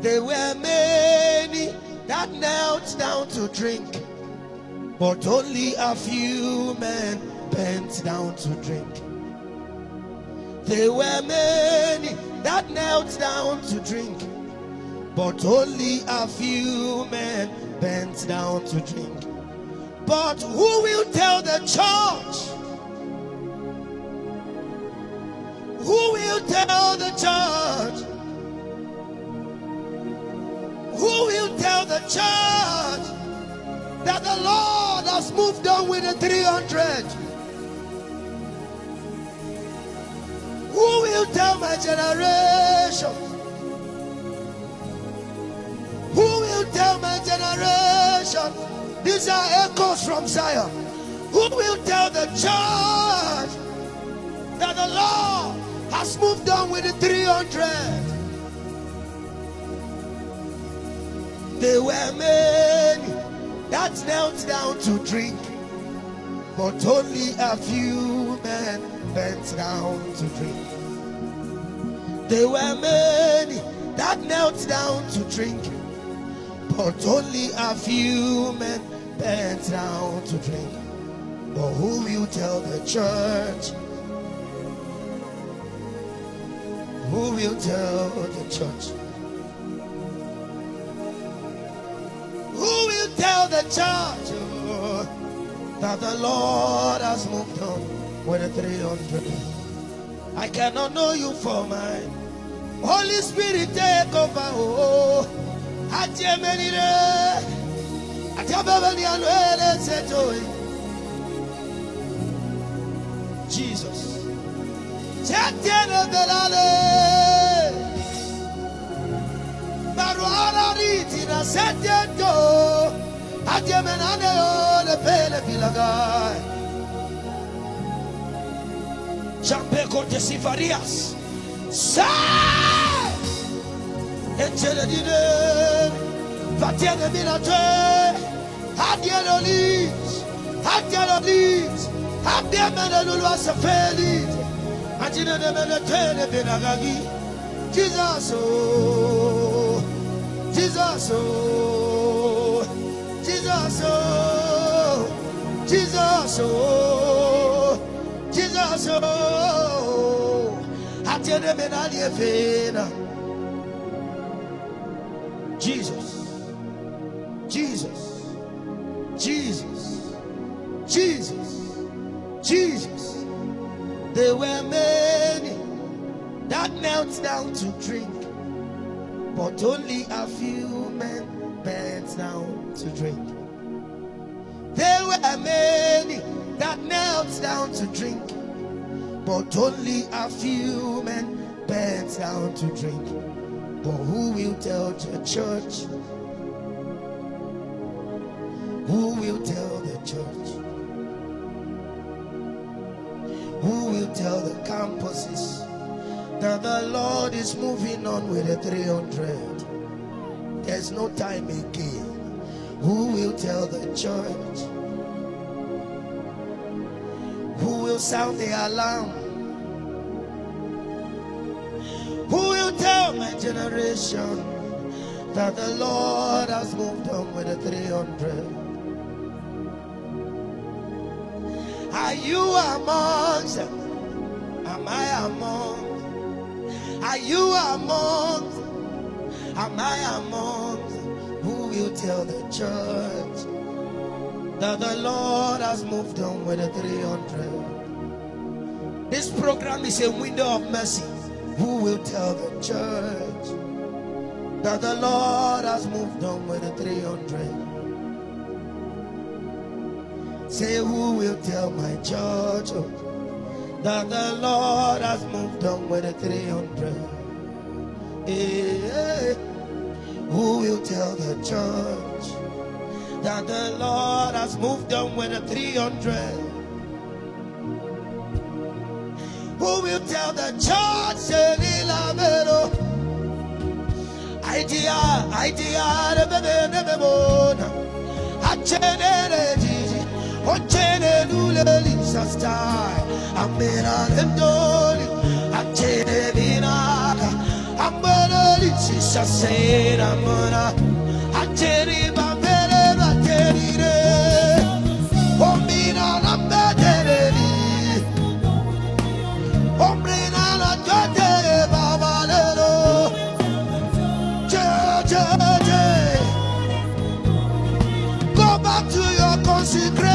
There were many that knelt down to drink, but only a few men bent down to drink. There were many that knelt down to drink, but only a few men bent down to drink. But who will tell the church? Who will tell the church? Who will tell the church that the Lord has moved on with the 300? Who will tell my generation? Who will tell my generation? These are echoes from Zion. Who will tell the church that the Lord has moved on with the 300? There were many that knelt down to drink, but only a few men bent down to drink. There were many that knelt down to drink, but only a few men bent down to drink. But who will tell the church? Who will tell the church? Who will tell the church that the Lord has moved on with the 300? I cannot know you for mine. Holy Spirit, take over. Oh, Jesus. Champeko de Sifarias. Say! Encele Vatiene Minate. Hadielo leaves. Hadielo leaves. Hadielo Lulua Safelis. Adina de Menatene Benagagi. Jesus, oh. Jesus, oh. Jesus, oh. Jesus, oh. Jesus, oh. Hadiene Menalie Fena. Jesus, Jesus, Jesus, Jesus, Jesus. There were many that knelt down to drink, but only a few men bent down to drink. There were many that knelt down to drink, but only a few men bent down to drink. But who will tell the church? Who will tell the church? Who will tell the campuses that the Lord is moving on with the 300? There's no time again. Who will tell the church? Who will sound the alarm? Who will tell my generation that the Lord has moved on with the 300? Are you amongst them? Am I among? Are you among? Am I among? Who will tell the church that the Lord has moved on with the 300? This program is a window of mercy. Who will tell the church that the Lord has moved on with the 300? Say, who will tell my church that the Lord has moved on with the 300? Yeah. Who will tell the church that the Lord has moved on with the 300? Who will tell the church? Say, idea, Ochene luleli sastai, amera lendoli, achene binaka, ambeleli sisa. Jesus said, I'm gonna ateri bambere baterire. Omina na bederi. Omina na jote babalero. Je. Go back to your consecration.